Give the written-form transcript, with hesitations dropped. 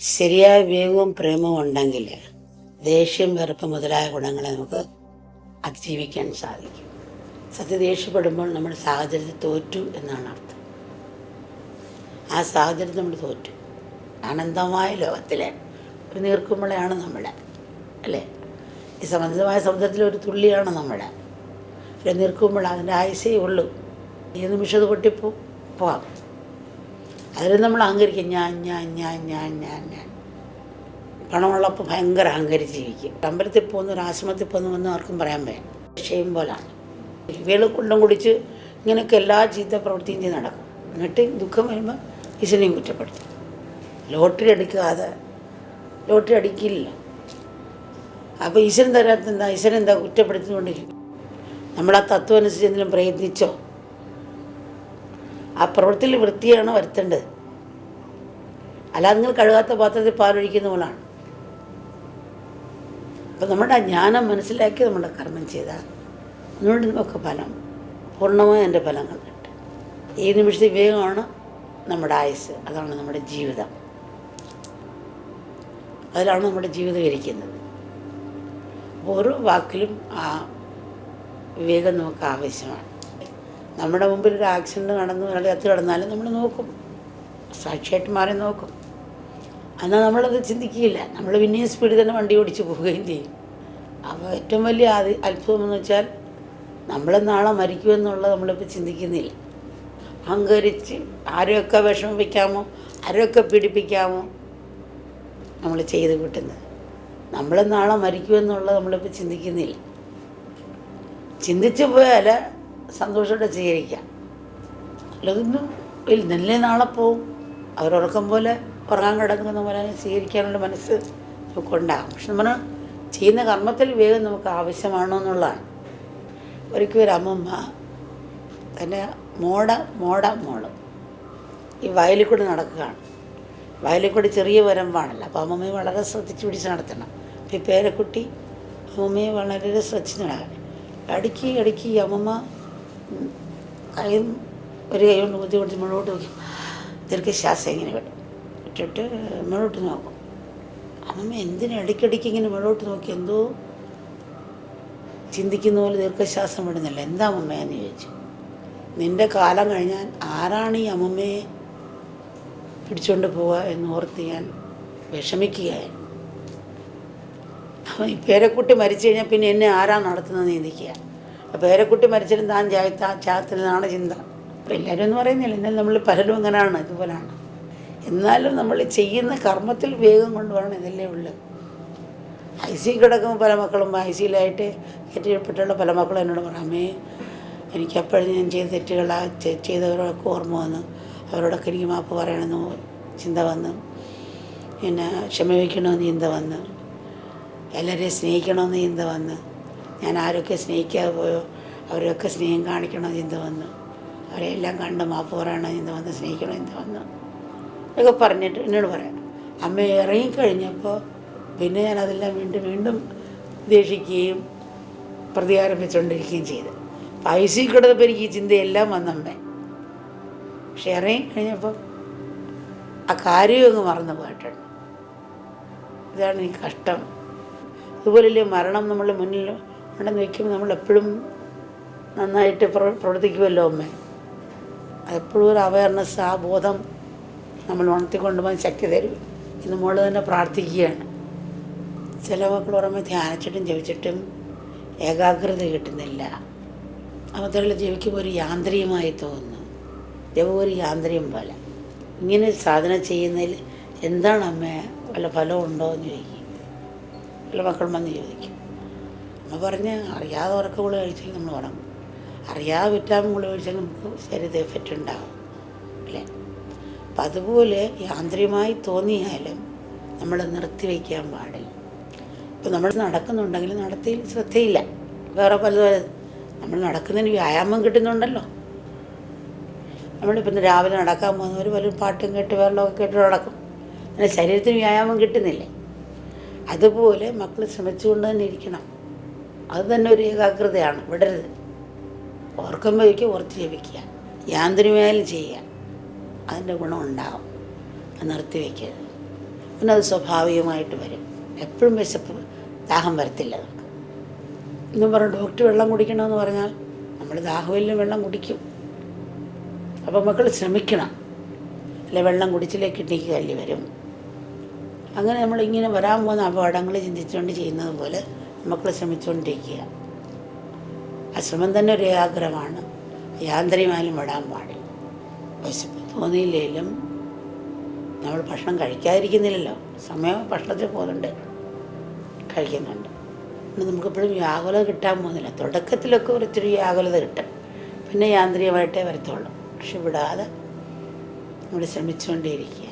ശരിയായ വിവേകവും പ്രേമവും ഉണ്ടെങ്കിൽ ദേഷ്യം വെറുപ്പ് മുതലായ ഗുണങ്ങളെ നമുക്ക് അതിജീവിക്കാൻ സാധിക്കും. ദേഷ്യപ്പെടുമ്പോൾ നമ്മുടെ സാഹചര്യത്തിൽ തോറ്റു എന്നാണ് അർത്ഥം. ആ സാഹചര്യത്തിൽ നമ്മൾ തോറ്റു. അനന്തമായ ലോകത്തിലെ ഒരു നീർക്കുമ്പളയാണ് നമ്മുടെ, അല്ലേ? ഈ സമന്തമായ സമുദ്രത്തിലെ ഒരു തുള്ളിയാണ് നമ്മുടെ. ഒരു നീർക്കുമ്പോൾ അതിൻ്റെ ആയുസേ ഉള്ളൂ. ഈ നിമിഷം അത് പോവാം. അതിൽ നമ്മൾ അഹങ്കരിക്കും. ഞാൻ പണമുള്ളപ്പോൾ ഭയങ്കര അഹങ്കരിച്ച് ജീവിക്കും. അമ്പലത്തിൽ പോകുന്ന ഒരു ആശ്രമത്തിൽ പോകുന്നു ആർക്കും പറയാൻ പറ്റും. വിഷയം പോലാണ് ഇവളെ കൊണ്ടും കുടിച്ച് ഇങ്ങനെയൊക്കെ എല്ലാ ചീത്ത പ്രവൃത്തിയും ചെയ്ത് നടക്കും. എന്നിട്ട് ദുഃഖം വരുമ്പോൾ ഈശ്വരനെയും കുറ്റപ്പെടുത്തും. ലോട്ടറി അടിക്കില്ല. അപ്പോൾ ഈശ്വരൻ തരാത്തെന്താ? ഈശ്വരൻ എന്താ കുറ്റപ്പെടുത്തിക്കൊണ്ടിരിക്കും. നമ്മൾ ആ തത്വം അനുസരിച്ച് എന്തെങ്കിലും പ്രയത്നിച്ചോ? ആ പ്രവൃത്തിയിൽ വൃത്തിയാണ് വരുത്തേണ്ടത്. അല്ലാതെ നിങ്ങൾ കഴുകാത്ത പാത്രത്തിൽ പാലൊഴിക്കുന്ന പോലാണ്. അപ്പം നമ്മുടെ ജ്ഞാനം മനസ്സിലാക്കി നമ്മുടെ കർമ്മം ചെയ്താൽ അതുകൊണ്ട് നമുക്ക് ഫലം പൂർണ്ണമായ എൻ്റെ ഫലങ്ങൾ കിട്ടും. ഈ നിമിഷത്തെ വിവേകമാണ് നമ്മുടെ ആയുസ്. അതാണ് നമ്മുടെ ജീവിതം. അതിലാണ് നമ്മുടെ ജീവിതം ഇരിക്കുന്നത്. ഓരോ വാക്കിലും ആ വിവേകം നമുക്ക് ആവശ്യമാണ്. നമ്മുടെ മുമ്പിൽ ഒരു ആക്സിഡൻറ്റ് നടന്നു, ഒരാളെ കത്ത് കിടന്നാലും നമ്മൾ നോക്കും, സാക്ഷിയായിട്ട് മാറി നോക്കും. എന്നാൽ നമ്മളത് ചിന്തിക്കുകയില്ല. നമ്മൾ പിന്നെയും സ്പീഡിൽ തന്നെ വണ്ടി ഓടിച്ച് പോവുകയും ചെയ്യും. അപ്പോൾ ഏറ്റവും വലിയ അത്ഭുതം എന്ന് വെച്ചാൽ നമ്മൾ നാളെ മരിക്കുമെന്നുള്ളത് നമ്മളിപ്പോൾ ചിന്തിക്കുന്നില്ല. അഹങ്കരിച്ച് ആരെയൊക്കെ വിഷമിപ്പിക്കാമോ, ആരെയൊക്കെ പീഡിപ്പിക്കാമോ നമ്മൾ ചെയ്ത് കിട്ടുന്നത്. നമ്മൾ നാളെ മരിക്കുമെന്നുള്ളത് നമ്മളിപ്പോൾ ചിന്തിക്കുന്നില്ല. ചിന്തിച്ചു പോയാൽ സന്തോഷത്തോടെ സ്വീകരിക്കാം. അല്ലതൊന്നും നല്ല നാളെ പോവും. അവരുറക്കം പോലെ ഉറങ്ങാൻ കിടക്കുന്ന പോലെ സ്വീകരിക്കാനുള്ള മനസ്സ് നമുക്കുണ്ടാകും. പക്ഷെ നമ്മൾ ചെയ്യുന്ന കർമ്മത്തിൽ വേഗം നമുക്ക് ആവശ്യമാണോ എന്നുള്ളതാണ്. ഒരിക്കലും ഒരു അമ്മമ്മ തന്നെ മോള് ഈ വയലിൽ കൂടി നടക്കുകയാണ്. വയലിൽ കൂടി ചെറിയ വരമ്പാണല്ലോ. അപ്പോൾ അമ്മമ്മയെ വളരെ ശ്രദ്ധിച്ച് പിടിച്ച് നടത്തണം. അപ്പോൾ ഈ പേരക്കുട്ടി അമ്മമ്മയെ വളരെ ശ്രദ്ധിച്ച് നടക്കണം. ഇടയ്ക്ക് അമ്മമ്മ ഒരു കൈ കൊണ്ട് കുത്തി കൊടുത്ത് മുന്നോട്ട് നോക്കി ദീർഘശ്വാസം ഇങ്ങനെ ഇട്ടിട്ട് മുന്നോട്ട് നോക്കും. അമ്മമ്മ ഇടയ്ക്കിടയ്ക്ക് ഇങ്ങനെ മുന്നോട്ട് നോക്കി എന്തോ ചിന്തിക്കുന്ന പോലെ ദീർഘശ്വാസം വിടുന്നില്ല. എന്താ അമ്മമ്മയെന്ന് ചോദിച്ചു. നിൻ്റെ കാലം കഴിഞ്ഞാൽ ആരാണ് ഈ അമ്മമ്മയെ പിടിച്ചുകൊണ്ട് പോവുക എന്ന് ഓർത്ത് ഞാൻ വിഷമിക്കുകയായിരുന്നു. അപ്പം ഈ പേരക്കുട്ടി മരിച്ചു കഴിഞ്ഞാൽ പിന്നെ എന്നെ ആരാ നടത്തുന്നത് ചിന്തിക്കുക. അപ്പോൾ പേരക്കുട്ടി മരിച്ചാലും താൻ ചാകത്തില്ലെന്നാണ് ചിന്ത. അപ്പം എല്ലാവരും ഒന്നും പറയുന്നില്ല. എന്നാലും നമ്മൾ പലരും അങ്ങനെയാണ്, ഇതുപോലാണ്. എന്നാലും നമ്മൾ ചെയ്യുന്ന കർമ്മത്തിൽ വേഗം കൊണ്ടുപോകണം. ഇതല്ലേ ഉള്ളത്. IC കിടക്കുമ്പോൾ പല മക്കളും ICയിലായിട്ട് കയറ്റിപ്പെട്ടുള്ള പല മക്കളും എന്നോട് പറഞ്ഞു, അമ്മേ എനിക്കപ്പോഴും ഞാൻ ചെയ്ത ചെയ്തവരൊക്കെ ഓർമ്മ വന്നു, അവരോടൊക്കെ എനിക്ക് മാപ്പ് പറയണമെന്ന് ചിന്ത വന്ന്, പിന്നെ ക്ഷമിക്കണമെന്ന് ചിന്ത വന്ന്, എല്ലാവരെയും സ്നേഹിക്കണമെന്ന് ചിന്ത വന്ന്, ഞാൻ ആരൊക്കെ സ്നേഹിക്കാതെ പോയോ അവരൊക്കെ സ്നേഹം കാണിക്കണമെന്ന് ചിന്ത വന്ന്, അവരെല്ലാം കണ്ട് മാപ്പ് പറയണമെന്ന് ചിന്ത വന്ന്, സ്നേഹിക്കണമെന്ന് ചിന്ത വന്ന് ഇതൊക്കെ പറഞ്ഞിട്ട് എന്നോട് പറയാം. അമ്മ ഇറങ്ങിക്കഴിഞ്ഞപ്പോൾ പിന്നെ ഞാൻ അതെല്ലാം വീണ്ടും ദേഷിക്കുകയും പ്രതികാരം വെച്ചുകൊണ്ടിരിക്കുകയും ചെയ്തു. അപ്പോൾ IC കിടന്നപ്പോൾ എനിക്ക് ഈ ചിന്തയെല്ലാം വന്നമ്മേ. പക്ഷെ ഇറങ്ങിക്കഴിഞ്ഞപ്പോൾ ആ കാര്യം അങ്ങ് മറന്നു പോയിട്ടുണ്ട്. ഇതാണ് ഈ കഷ്ടം. അതുപോലെയല്ലേ മരണം നമ്മൾ മുന്നിൽ ഉണ്ടെന്ന് വയ്ക്കുമ്പോൾ നമ്മളെപ്പോഴും നന്നായിട്ട് പ്രവർത്തിക്കുമല്ലോ അമ്മേ. അതെപ്പോഴും ഒരു അവയർനെസ്, ആ ബോധം നമ്മൾ ഉണർത്തിക്കൊണ്ടുപോകാൻ ശക്തി തരും എന്ന് മോള് തന്നെ പ്രാർത്ഥിക്കുകയാണ്. ചില മക്കൾ ഓർമ്മ ധ്യാനിച്ചിട്ടും ജപിച്ചിട്ടും ഏകാഗ്രത കിട്ടുന്നില്ല. അവതകളിൽ ജപിക്കുമ്പോൾ ഒരു യാന്ത്രികമായി തോന്നുന്നു. ജപം ഒരു യാന്ത്രികം പോലെ. ഇങ്ങനെ സാധന ചെയ്യുന്നതിൽ എന്താണ് അമ്മേ വല്ല ഫലമുണ്ടോ എന്ന് ചോദിക്കും. വല്ല മക്കൾ വന്ന് ചോദിക്കും. അമ്മ പറഞ്ഞ് അറിയാതെ ഉറക്ക ഗുളിക കഴിച്ചാൽ നമ്മൾ ഉറങ്ങും, അറിയാതെ വിറ്റാമിൻ ഗുളിക കഴിച്ചാൽ നമുക്ക് ശരീരത്തിൽ എഫക്റ്റ് ഉണ്ടാകും, അല്ലേ? അപ്പം അതുപോലെ യാന്ത്രികമായി തോന്നിയാലും നമ്മൾ നിർത്തിവെക്കാൻ പാടില്ല. ഇപ്പം നമ്മൾ നടക്കുന്നുണ്ടെങ്കിൽ നടത്തിയിൽ ശ്രദ്ധയില്ല. വേറെ പലതും നമ്മൾ നടക്കുന്നതിന് വ്യായാമം കിട്ടുന്നുണ്ടല്ലോ. നമ്മളിപ്പം രാവിലെ നടക്കാൻ പോകുന്നവർ പലരും പാട്ടും കേട്ട് വെള്ളമൊക്കെ കേട്ട് നടക്കും. അങ്ങനെ ശരീരത്തിന് വ്യായാമം കിട്ടുന്നില്ലേ? അതുപോലെ മക്കൾ ശ്രമിച്ചുകൊണ്ട് തന്നെ ഇരിക്കണം. അത് തന്നെ ഒരു ഏകാഗ്രതയാണ്. വിടരുത്. ഓർക്കുമ്പോഴേക്കും ഓർത്ത് ജപിക്കുക, യാന്ത്രികമായാലും ചെയ്യുക, അതിൻ്റെ ഗുണം ഉണ്ടാകും. അത് നിർത്തി വയ്ക്കരുത്. പിന്നെ അത് സ്വാഭാവികമായിട്ട് വരും. എപ്പോഴും വിശപ്പ് ദാഹം വരത്തില്ല നമുക്ക്. എന്നും പറഞ്ഞു ഡോക്ടർ വെള്ളം കുടിക്കണമെന്ന് പറഞ്ഞാൽ നമ്മൾ ദാഹമില്ല വെള്ളം കുടിക്കും. അപ്പോൾ മക്കൾ ശ്രമിക്കണം. അല്ലെ വെള്ളം കുടിച്ചില്ലേ കിഡ്നിക്ക് കല്ലി വരും. അങ്ങനെ നമ്മളിങ്ങനെ വരാൻ പോകുന്ന അപകടങ്ങൾ ചിന്തിച്ചുകൊണ്ട് ചെയ്യുന്നത് പോലെ മക്കൾ ശ്രമിച്ചുകൊണ്ടിരിക്കുക. ആ ശ്രമം തന്നെ ഒരു ഏകാഗ്രമാണ്. യാന്ത്രികമായാലും വിടാൻ പാടില്ല. വിശപ്പ് തോന്നിയില്ലെങ്കിലും നമ്മൾ ഭക്ഷണം കഴിക്കാതിരിക്കുന്നില്ലല്ലോ. സമയം ഭക്ഷണത്തിൽ പോകുന്നുണ്ട്, കഴിക്കുന്നുണ്ട്. നമുക്കെപ്പോഴും വ്യാകുലത കിട്ടാൻ പോകുന്നില്ല. തുടക്കത്തിലൊക്കെ ഒരിത്തിരി വ്യാകുലത കിട്ടും, പിന്നെ യാന്ത്രികമായിട്ടേ വരത്തുള്ളൂ. പക്ഷെ വിടാതെ നമ്മൾ ശ്രമിച്ചുകൊണ്ടേയിരിക്കുക.